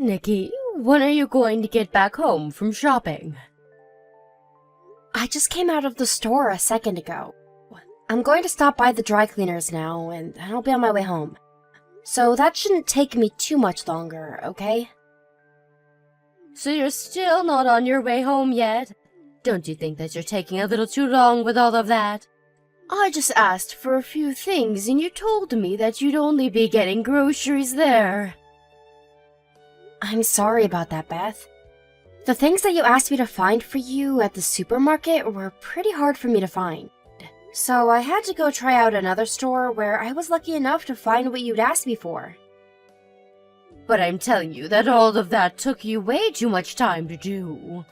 Nikki, when are you going to get back home from shopping? I just came out of the store a second ago. I'm going to stop by the dry cleaners now, and I'll be on my way home. So that shouldn't take me too much longer, okay? So you're still not on your way home yet? Don't you think that you're taking a little too long with all of that? I just asked for a few things, and you told me that you'd only be getting groceries there. I'm sorry about that, Beth. The things that you asked me to find for you at the supermarket were pretty hard for me to find. So I had to go try out another store where I was lucky enough to find what you'd asked me for. But I'm telling you that all of that took you way too much time to do.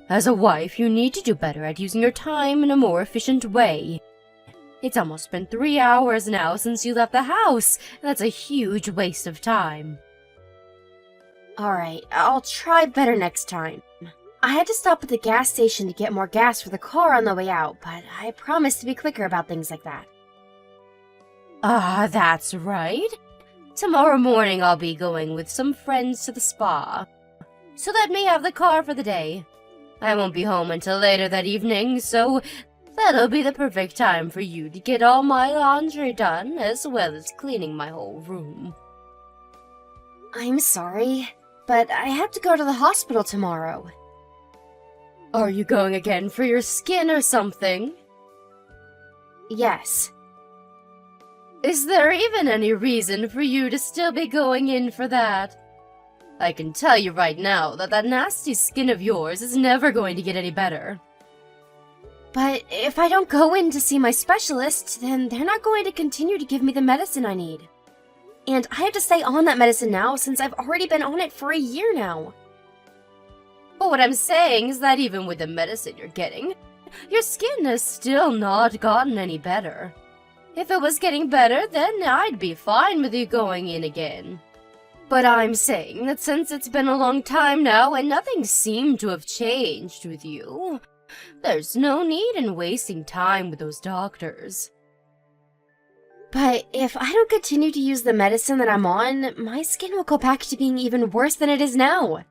As a wife, you need to do better at using your time in a more efficient way. It's almost been 3 hours now since you left the house. That's a huge waste of time. Alright, I'll try better next time. I had to stop at the gas station to get more gas for the car on the way out, but I promised to be quicker about things like that. That's right. Tomorrow morning I'll be going with some friends to the spa. So let me have the car for the day. I won't be home until later that evening, so that'll be the perfect time for you to get all my laundry done, as well as cleaning my whole room. I'm sorry, but I have to go to the hospital tomorrow. Are you going again for your skin or something? Yes. Is there even any reason for you to still be going in for that? I can tell you right now that that nasty skin of yours is never going to get any better. But if I don't go in to see my specialist, then they're not going to continue to give me the medicine I need. And I have to stay on that medicine now since I've already been on it for a year now. But what I'm saying is that even with the medicine you're getting, your skin has still not gotten any better. If it was getting better, then I'd be fine with you going in again. But I'm saying that since it's been a long time now and nothing seemed to have changed with you, there's no need in wasting time with those doctors. But if I don't continue to use the medicine that I'm on, my skin will go back to being even worse than it is now.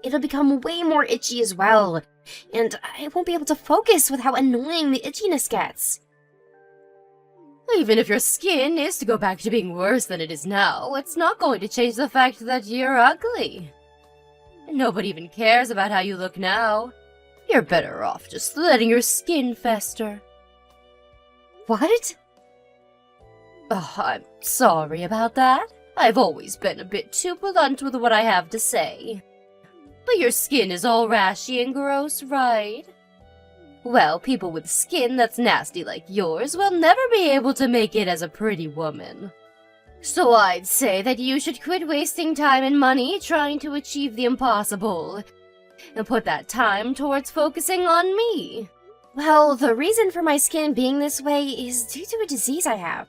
It'll become way more itchy as well, and I won't be able to focus with how annoying the itchiness gets. Even if your skin is to go back to being worse than it is now, it's not going to change the fact that you're ugly. Nobody even cares about how you look now. You're better off just letting your skin fester. What? Oh, I'm sorry about that. I've always been a bit too blunt with what I have to say. But your skin is all rashy and gross, right? Well, people with skin that's nasty like yours will never be able to make it as a pretty woman. So I'd say that you should quit wasting time and money trying to achieve the impossible, and put that time towards focusing on me. Well, the reason for my skin being this way is due to a disease I have.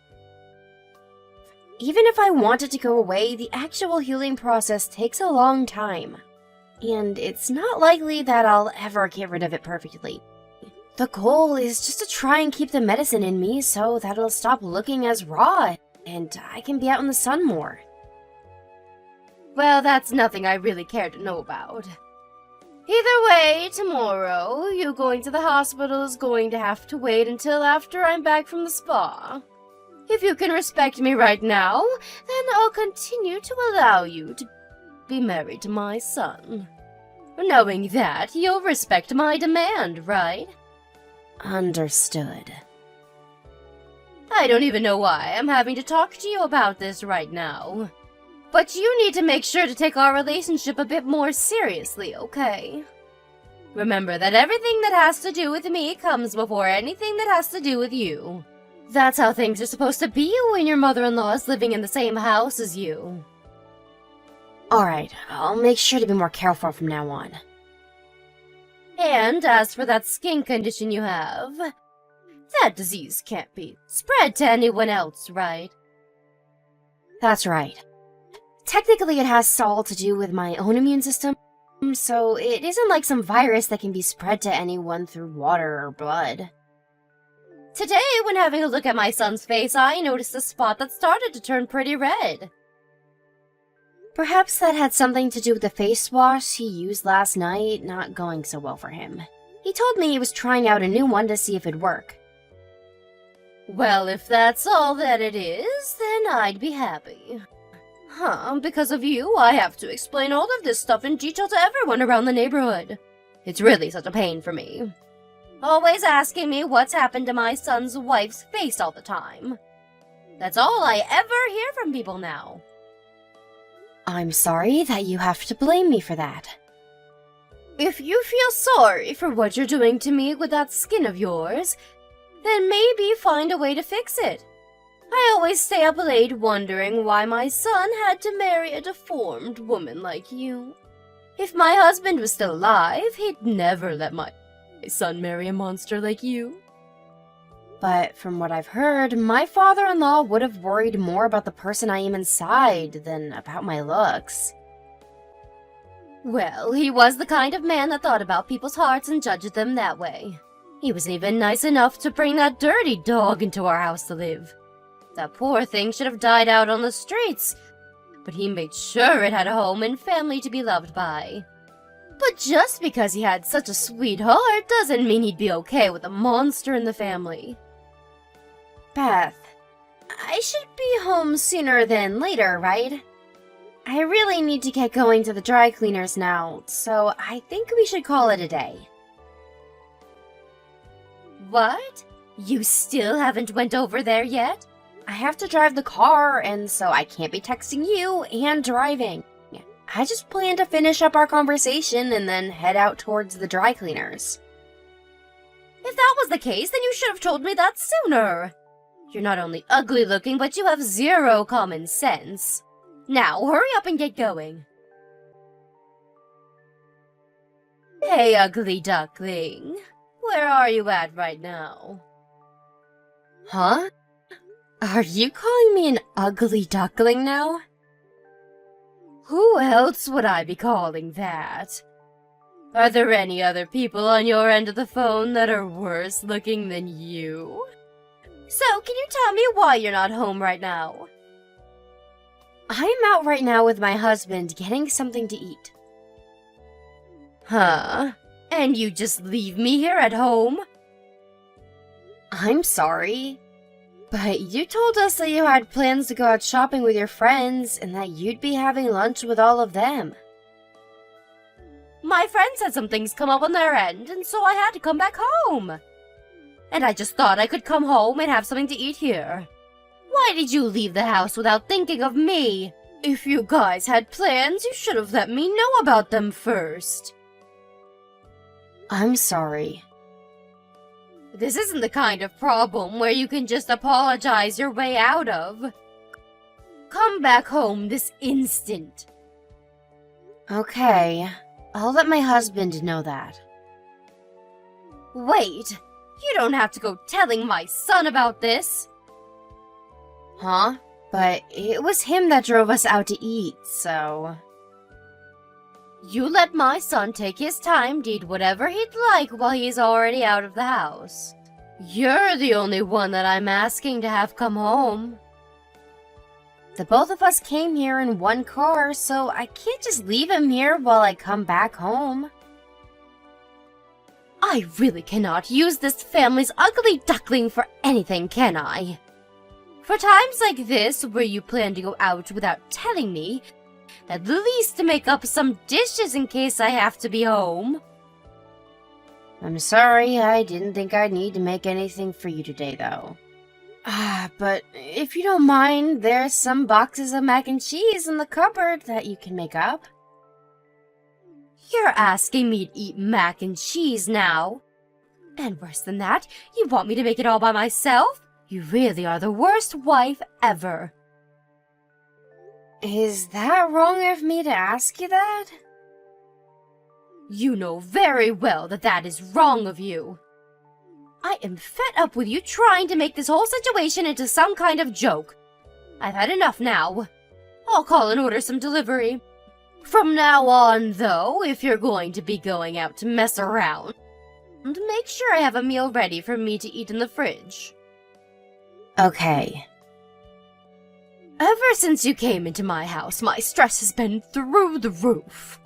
Even if I want it to go away, the actual healing process takes a long time. And it's not likely that I'll ever get rid of it perfectly. The goal is just to try and keep the medicine in me so that it'll stop looking as raw, and I can be out in the sun more. Well, that's nothing I really care to know about. Either way, tomorrow, you going to the hospital is going to have to wait until after I'm back from the spa. If you can respect me right now, then I'll continue to allow you to be married to my son. Knowing that, you'll respect my demand, right? Understood. I don't even know why I'm having to talk to you about this right now. But you need to make sure to take our relationship a bit more seriously, okay? Remember that everything that has to do with me comes before anything that has to do with you. That's how things are supposed to be when your mother-in-law is living in the same house as you. Alright, I'll make sure to be more careful from now on. And as for that skin condition you have, that disease can't be spread to anyone else, right? That's right. Technically, it has all to do with my own immune system, so it isn't like some virus that can be spread to anyone through water or blood. Today, when having a look at my son's face, I noticed a spot that started to turn pretty red. Perhaps that had something to do with the face wash he used last night not going so well for him. He told me he was trying out a new one to see if it'd work. Well, if that's all that it is, then I'd be happy. Because of you, I have to explain all of this stuff in detail to everyone around the neighborhood. It's really such a pain for me. Always asking me what's happened to my son's wife's face all the time. That's all I ever hear from people now. I'm sorry that you have to blame me for that. If you feel sorry for what you're doing to me with that skin of yours, then maybe find a way to fix it. I always stay up late wondering why my son had to marry a deformed woman like you. If my husband was still alive, he'd never let my son marry a monster like you. But from what I've heard, my father-in-law would have worried more about the person I am inside than about my looks. Well, he was the kind of man that thought about people's hearts and judged them that way. He was even nice enough to bring that dirty dog into our house to live. That poor thing should have died out on the streets, but he made sure it had a home and family to be loved by. But just because he had such a sweet heart doesn't mean he'd be okay with a monster in the family. Beth, I should be home sooner than later, right? I really need to get going to the dry cleaners now, so I think we should call it a day. What? You still haven't went over there yet? I have to drive the car, and so I can't be texting you and driving. I just plan to finish up our conversation and then head out towards the dry cleaners. If that was the case, then you should have told me that sooner. You're not only ugly looking, but you have zero common sense. Now, hurry up and get going. Hey, ugly duckling. Where are you at right now? Huh? Are you calling me an ugly duckling now? Who else would I be calling that? Are there any other people on your end of the phone that are worse looking than you? So, can you tell me why you're not home right now? I'm out right now with my husband getting something to eat. Huh? And you just leave me here at home? I'm sorry, but you told us that you had plans to go out shopping with your friends and that you'd be having lunch with all of them. My friends had some things come up on their end, and so I had to come back home. And I just thought I could come home and have something to eat here. Why did you leave the house without thinking of me? If you guys had plans, you should have let me know about them first. I'm sorry. This isn't the kind of problem where you can just apologize your way out of. Come back home this instant. Okay, I'll let my husband know that. Wait, you don't have to go telling my son about this. Huh? But it was him that drove us out to eat, so... You let my son take his time to eat whatever he'd like while he's already out of the house. You're the only one that I'm asking to have come home. The both of us came here in one car, so I can't just leave him here while I come back home. I really cannot use this family's ugly duckling for anything, can I? For times like this, where you plan to go out without telling me, at least make up some dishes in case I have to be home. I'm sorry, I didn't think I'd need to make anything for you today, though. But if you don't mind, there's some boxes of mac and cheese in the cupboard that you can make up. You're asking me to eat mac and cheese now? And worse than that, you want me to make it all by myself? You really are the worst wife ever. Is that wrong of me to ask you that? You know very well that that is wrong of you. I am fed up with you trying to make this whole situation into some kind of joke. I've had enough now. I'll call and order some delivery. From now on, though, if you're going to be going out to mess around, make sure I have a meal ready for me to eat in the fridge. Okay. Ever since you came into my house, my stress has been through the roof.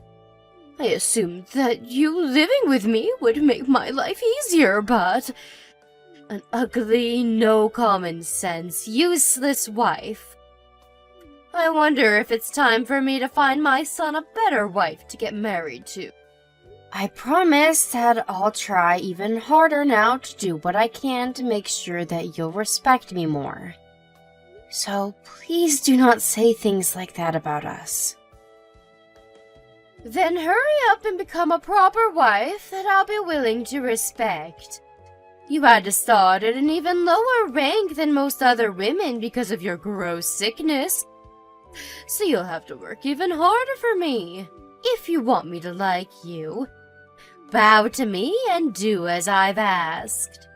I assumed that you living with me would make my life easier, but an ugly, no common sense, useless wife. I wonder if it's time for me to find my son a better wife to get married to. I promise that I'll try even harder now to do what I can to make sure that you'll respect me more. So please do not say things like that about us. Then hurry up and become a proper wife that I'll be willing to respect. You had to start at an even lower rank than most other women because of your gross sickness. So you'll have to work even harder for me, if you want me to like you. Bow to me and do as I've asked.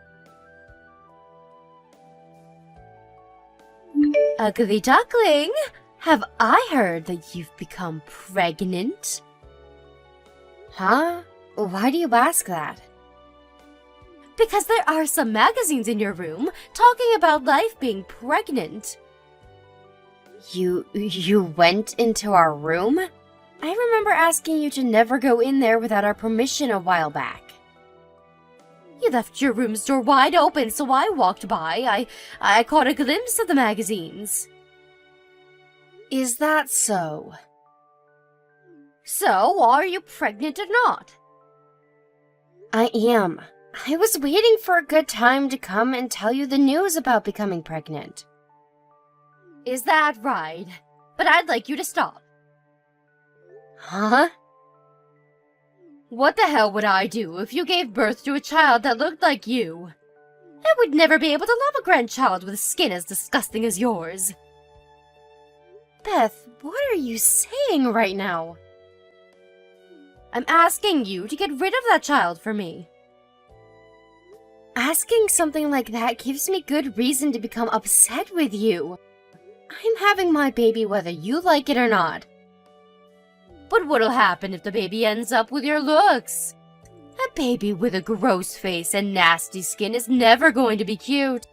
Ugly duckling, have I heard that you've become pregnant? Huh? Why do you ask that? Because there are some magazines in your room talking about life being pregnant. You went into our room? I remember asking you to never go in there without our permission a while back. You left your room's door wide open, so I walked by. I caught a glimpse of the magazines. Is that so? So, are you pregnant or not? I am. I was waiting for a good time to come and tell you the news about becoming pregnant. Is that right? But I'd like you to stop. Huh? What the hell would I do if you gave birth to a child that looked like you? I would never be able to love a grandchild with skin as disgusting as yours. Beth, what are you saying right now? I'm asking you to get rid of that child for me. Asking something like that gives me good reason to become upset with you. I'm having my baby whether you like it or not. But what'll happen if the baby ends up with your looks? A baby with a gross face and nasty skin is never going to be cute.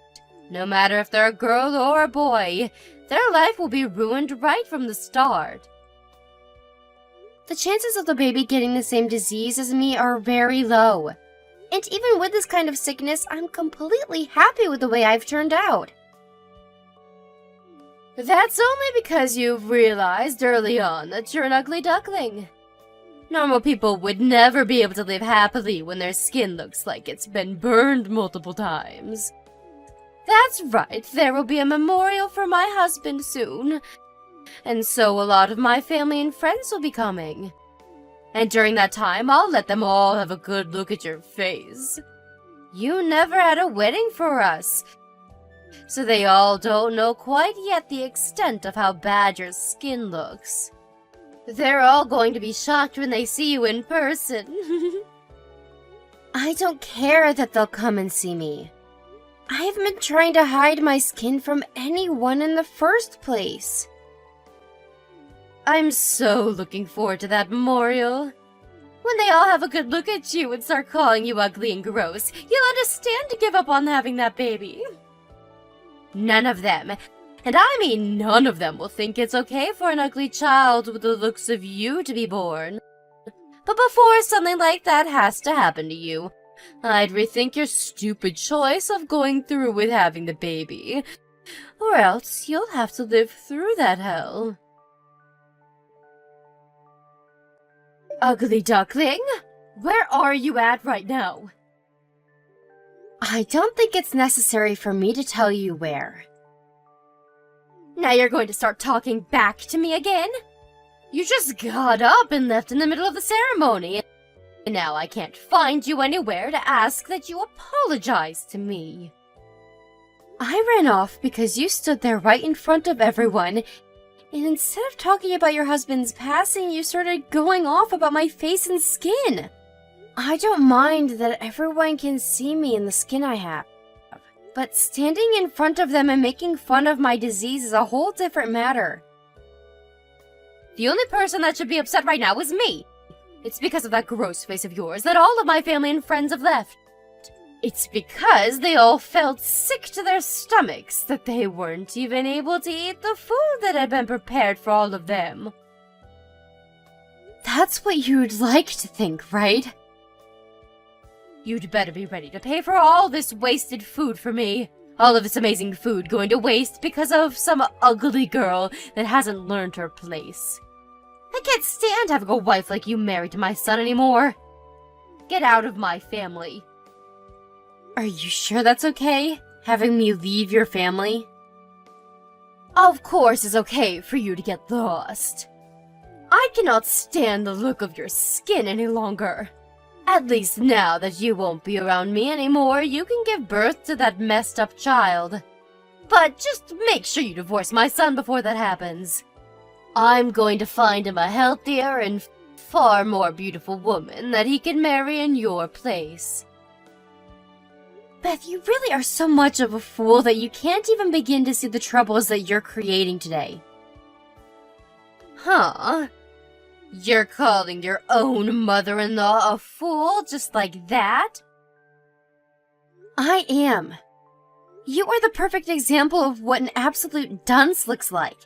No matter if they're a girl or a boy, their life will be ruined right from the start. The chances of the baby getting the same disease as me are very low. And even with this kind of sickness, I'm completely happy with the way I've turned out. That's only because you've realized early on that you're an ugly duckling. Normal people would never be able to live happily when their skin looks like it's been burned multiple times. That's right, there will be a memorial for my husband soon. And so a lot of my family and friends will be coming. And during that time, I'll let them all have a good look at your face. You never had a wedding for us, so they all don't know quite yet the extent of how bad your skin looks. They're all going to be shocked when they see you in person. I don't care that they'll come and see me. I haven't been trying to hide my skin from anyone in the first place. I'm so looking forward to that memorial. When they all have a good look at you and start calling you ugly and gross, you'll understand to give up on having that baby. None of them, and I mean none of them, will think it's okay for an ugly child with the looks of you to be born. But before something like that has to happen to you, I'd rethink your stupid choice of going through with having the baby, or else you'll have to live through that hell. Ugly duckling, where are you at right now? I don't think it's necessary for me to tell you where. Now you're going to start talking back to me again? You just got up and left in the middle of the ceremony, and now I can't find you anywhere to ask that you apologize to me. I ran off because you stood there right in front of everyone, and instead of talking about your husband's passing, you started going off about my face and skin. I don't mind that everyone can see me in the skin I have, but standing in front of them and making fun of my disease is a whole different matter. The only person that should be upset right now is me. It's because of that gross face of yours that all of my family and friends have left. It's because they all felt sick to their stomachs that they weren't even able to eat the food that had been prepared for all of them. That's what you'd like to think, right? You'd better be ready to pay for all this wasted food for me. All of this amazing food going to waste because of some ugly girl that hasn't learned her place. I can't stand having a wife like you married to my son anymore. Get out of my family. Are you sure that's okay? Having me leave your family? Of course it's okay for you to get lost. I cannot stand the look of your skin any longer. At least now that you won't be around me anymore, you can give birth to that messed up child. But just make sure you divorce my son before that happens. I'm going to find him a healthier and far more beautiful woman that he can marry in your place. Beth, you really are so much of a fool that you can't even begin to see the troubles that you're creating today. Huh? You're calling your own mother-in-law a fool just like that? I am. You are the perfect example of what an absolute dunce looks like.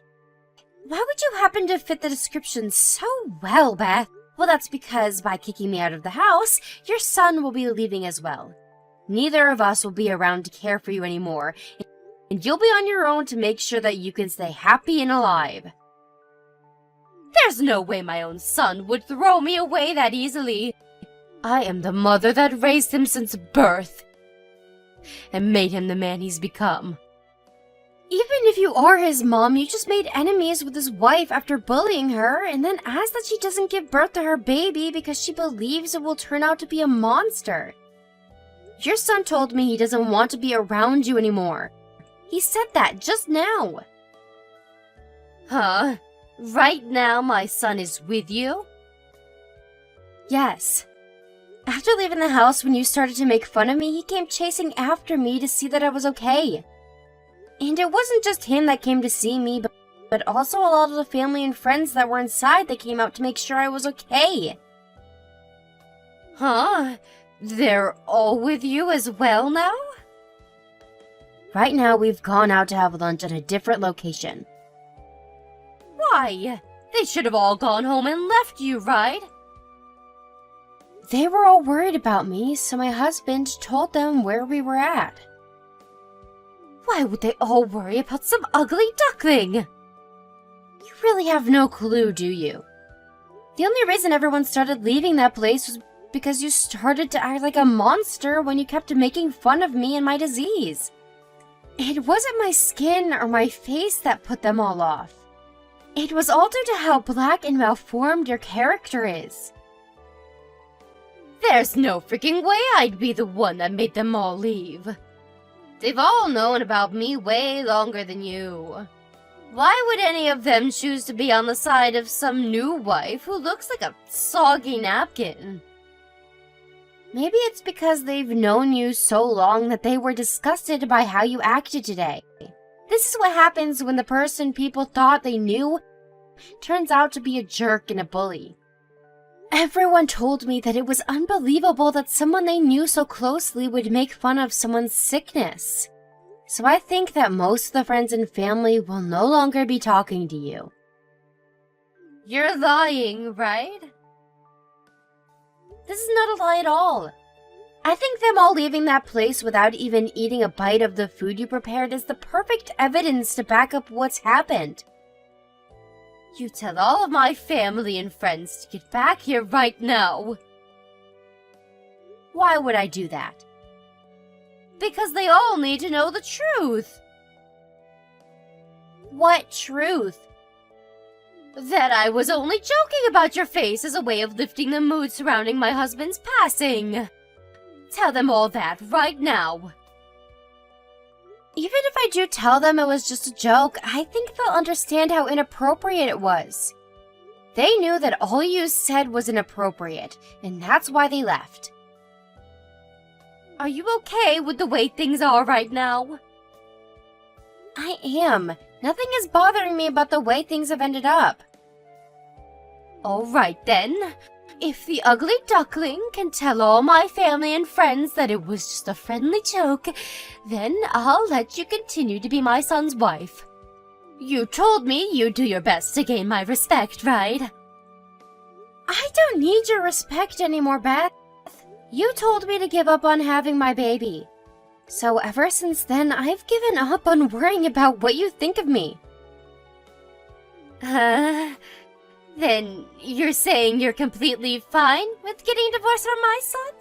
Why would you happen to fit the description so well, Beth? Well, that's because by kicking me out of the house, your son will be leaving as well. Neither of us will be around to care for you anymore, and you'll be on your own to make sure that you can stay happy and alive. There's no way my own son would throw me away that easily. I am the mother that raised him since birth and made him the man he's become. Even if you are his mom, you just made enemies with his wife after bullying her and then asked that she doesn't give birth to her baby because she believes it will turn out to be a monster. Your son told me he doesn't want to be around you anymore. He said that just now. Huh? Right now my son is with you? Yes. After leaving the house when you started to make fun of me, he came chasing after me to see that I was okay. And it wasn't just him that came to see me, but also a lot of the family and friends that were inside that came out to make sure I was okay. Huh? They're all with you as well now? Right now, we've gone out to have lunch at a different location. Why? They should have all gone home and left you, right? They were all worried about me, so my husband told them where we were at. Why would they all worry about some ugly duckling? You really have no clue, do you? The only reason everyone started leaving that place was because you started to act like a monster when you kept making fun of me and my disease. It wasn't my skin or my face that put them all off. It was all due to how black and malformed your character is. There's no freaking way I'd be the one that made them all leave. They've all known about me way longer than you. Why would any of them choose to be on the side of some new wife who looks like a soggy napkin? Maybe it's because they've known you so long that they were disgusted by how you acted today. This is what happens when the person people thought they knew turns out to be a jerk and a bully. Everyone told me that it was unbelievable that someone they knew so closely would make fun of someone's sickness. So I think that most of the friends and family will no longer be talking to you. You're lying, right? This is not a lie at all. I think them all leaving that place without even eating a bite of the food you prepared is the perfect evidence to back up what's happened. You tell all of my family and friends to get back here right now. Why would I do that? Because they all need to know the truth. What truth? That I was only joking about your face as a way of lifting the mood surrounding my husband's passing. Tell them all that right now. Even if I do tell them it was just a joke, I think they'll understand how inappropriate it was. They knew that all you said was inappropriate, and that's why they left. Are you okay with the way things are right now? I am. Nothing is bothering me about the way things have ended up. All right then. If the ugly duckling can tell all my family and friends that it was just a friendly joke, then I'll let you continue to be my son's wife. You told me you'd do your best to gain my respect, right? I don't need your respect anymore, Beth. You told me to give up on having my baby. So ever since then, I've given up on worrying about what you think of me. Then you're saying you're completely fine with getting divorced from my son?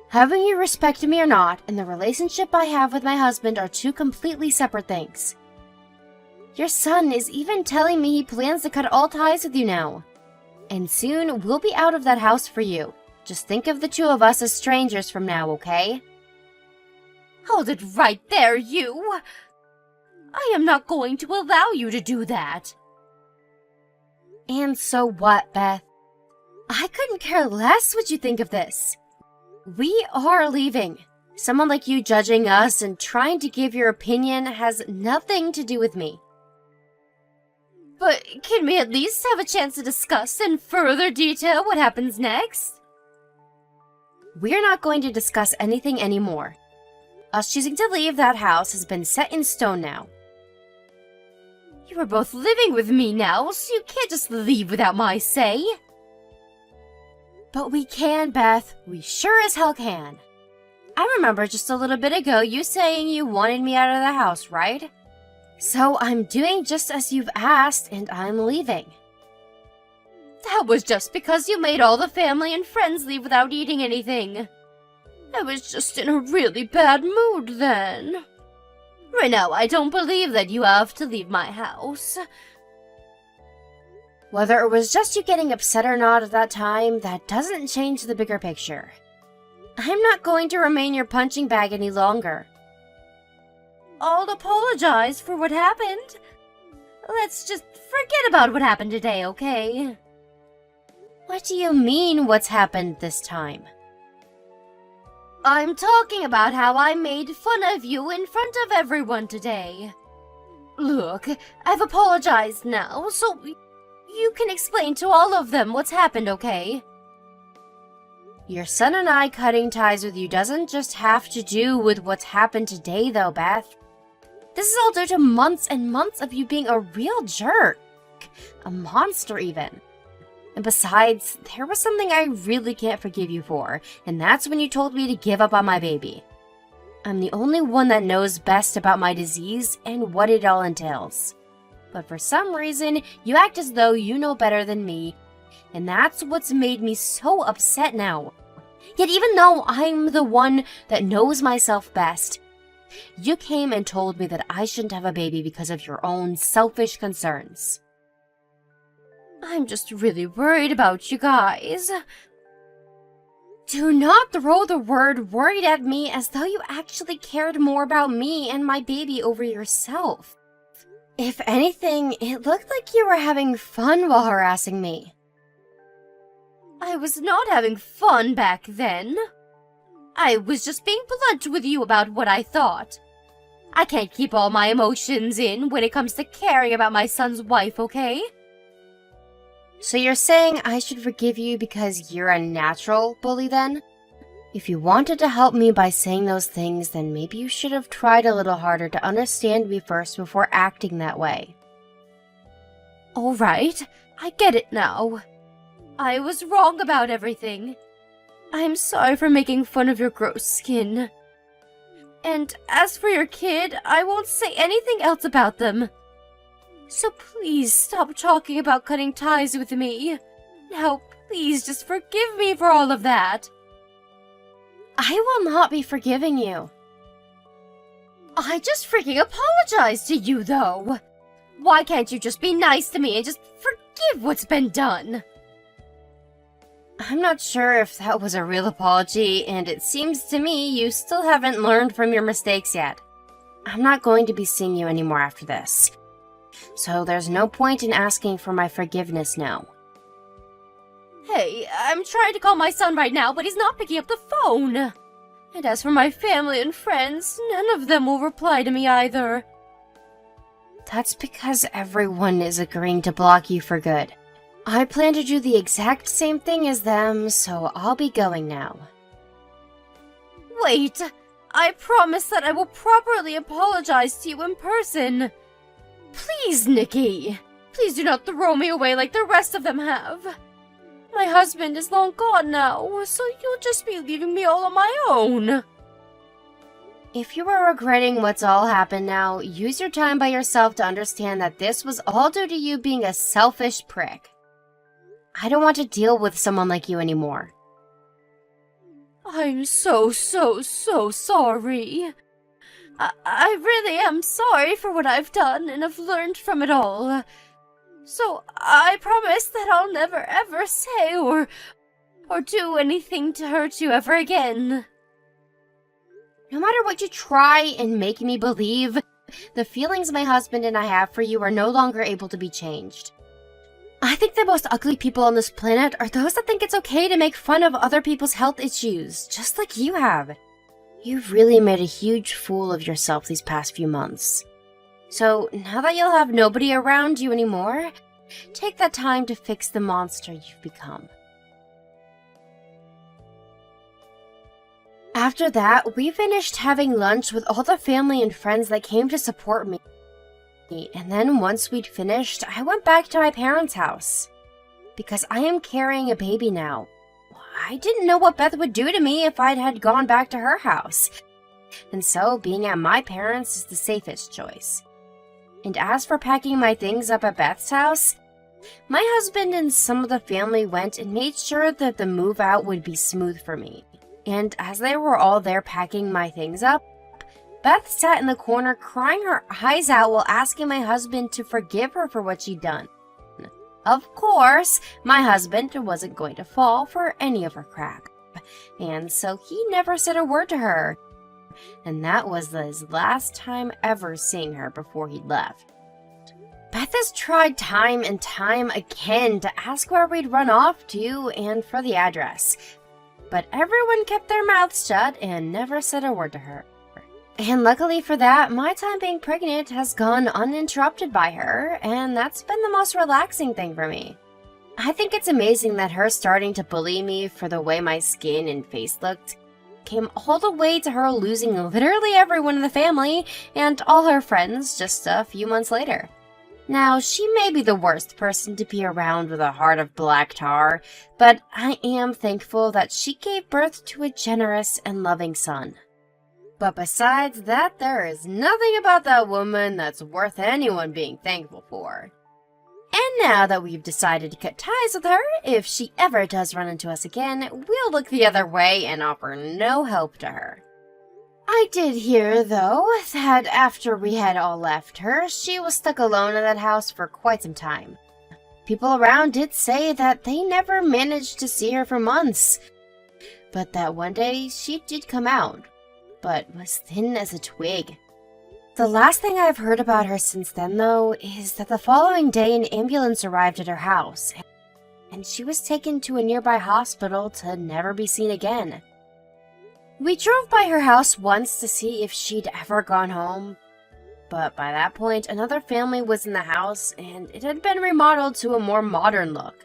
Having you respect me or not, and the relationship I have with my husband are two completely separate things. Your son is even telling me he plans to cut all ties with you now. And soon, we'll be out of that house for you. Just think of the two of us as strangers from now, okay? Hold it right there, you! I am not going to allow you to do that. And so what, Beth? I couldn't care less what you think of this. We are leaving. Someone like you judging us and trying to give your opinion has nothing to do with me. But can we at least have a chance to discuss in further detail what happens next? We're not going to discuss anything anymore. Us choosing to leave that house has been set in stone now. You are both living with me now, so you can't just leave without my say. But we can, Beth. We sure as hell can. I remember just a little bit ago you saying you wanted me out of the house, right? So I'm doing just as you've asked, and I'm leaving. That was just because you made all the family and friends leave without eating anything. I was just in a really bad mood then. Right now, I don't believe that you have to leave my house. Whether it was just you getting upset or not at that time, that doesn't change the bigger picture. I'm not going to remain your punching bag any longer. I'll apologize for what happened. Let's just forget about what happened today, okay? What do you mean, what's happened this time? I'm talking about how I made fun of you in front of everyone today. Look, I've apologized now, so you can explain to all of them what's happened, okay? Your son and I cutting ties with you doesn't just have to do with what's happened today, though, Beth. This is all due to months and months of you being a real jerk. A monster, even. And besides, there was something I really can't forgive you for, and that's when you told me to give up on my baby. I'm the only one that knows best about my disease and what it all entails. But for some reason, you act as though you know better than me, and that's what's made me so upset now. Yet even though I'm the one that knows myself best, you came and told me that I shouldn't have a baby because of your own selfish concerns. I'm just really worried about you guys. Do not throw the word worried at me as though you actually cared more about me and my baby over yourself. If anything, it looked like you were having fun while harassing me. I was not having fun back then. I was just being blunt with you about what I thought. I can't keep all my emotions in when it comes to caring about my son's wife, okay? So you're saying I should forgive you because you're a natural bully then? If you wanted to help me by saying those things, then maybe you should have tried a little harder to understand me first before acting that way. Alright, I get it now. I was wrong about everything. I'm sorry for making fun of your gross skin. And as for your kid, I won't say anything else about them. So please stop talking about cutting ties with me. Now, please just forgive me for all of that. I will not be forgiving you. I just freaking apologized to you, though. Why can't you just be nice to me and just forgive what's been done? I'm not sure if that was a real apology, and it seems to me you still haven't learned from your mistakes yet. I'm not going to be seeing you anymore after this. So there's no point in asking for my forgiveness now. Hey, I'm trying to call my son right now, but he's not picking up the phone. And as for my family and friends, none of them will reply to me either. That's because everyone is agreeing to block you for good. I plan to do the exact same thing as them, so I'll be going now. Wait! I promise that I will properly apologize to you in person. Please, Nikki! Please do not throw me away like the rest of them have. My husband is long gone now, so you'll just be leaving me all on my own. If you are regretting what's all happened now, use your time by yourself to understand that this was all due to you being a selfish prick. I don't want to deal with someone like you anymore. I'm so sorry. I really am sorry for what I've done and have learned from it all. So I promise that I'll never ever say or do anything to hurt you ever again. No matter what you try and make me believe, the feelings my husband and I have for you are no longer able to be changed. I think the most ugly people on this planet are those that think it's okay to make fun of other people's health issues, just like you have. You've really made a huge fool of yourself these past few months. So, now that you'll have nobody around you anymore, take that time to fix the monster you've become. After that, we finished having lunch with all the family and friends that came to support me. And then once we'd finished, I went back to my parents' house. Because I am carrying a baby now. I didn't know what Beth would do to me if I had gone back to her house. And so, being at my parents' is the safest choice. And as for packing my things up at Beth's house, my husband and some of the family went and made sure that the move out would be smooth for me. And as they were all there packing my things up, Beth sat in the corner crying her eyes out while asking my husband to forgive her for what she'd done. Of course, my husband wasn't going to fall for any of her crap, and so he never said a word to her. And that was his last time ever seeing her before he left. Beth has tried time and time again to ask where we'd run off to and for the address, but everyone kept their mouths shut and never said a word to her. And luckily for that, my time being pregnant has gone uninterrupted by her, and that's been the most relaxing thing for me. I think it's amazing that her starting to bully me for the way my skin and face looked came all the way to her losing literally everyone in the family and all her friends just a few months later. Now, she may be the worst person to be around with a heart of black tar, but I am thankful that she gave birth to a generous and loving son. But besides that, there is nothing about that woman that's worth anyone being thankful for. And now that we've decided to cut ties with her, if she ever does run into us again, we'll look the other way and offer no help to her. I did hear, though, that after we had all left her, she was stuck alone in that house for quite some time. People around did say that they never managed to see her for months, but that one day she did come out, but was thin as a twig. The last thing I've heard about her since then, though, is that the following day an ambulance arrived at her house, and she was taken to a nearby hospital to never be seen again. We drove by her house once to see if she'd ever gone home, but by that point another family was in the house and it had been remodeled to a more modern look.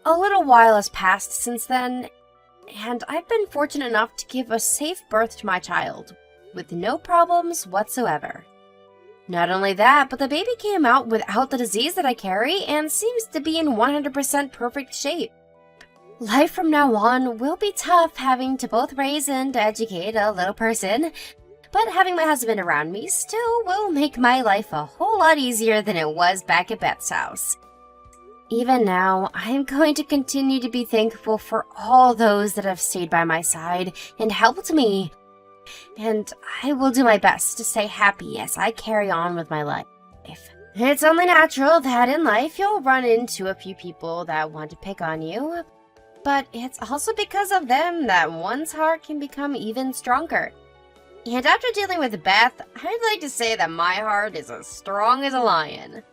A little while has passed since then, and I've been fortunate enough to give a safe birth to my child, with no problems whatsoever. Not only that, but the baby came out without the disease that I carry and seems to be in 100% perfect shape. Life from now on will be tough having to both raise and educate a little person, but having my husband around me still will make my life a whole lot easier than it was back at Beth's house. Even now, I am going to continue to be thankful for all those that have stayed by my side and helped me, and I will do my best to stay happy as I carry on with my life. It's only natural that in life you'll run into a few people that want to pick on you, but it's also because of them that one's heart can become even stronger. And after dealing with Beth, I'd like to say that my heart is as strong as a lion.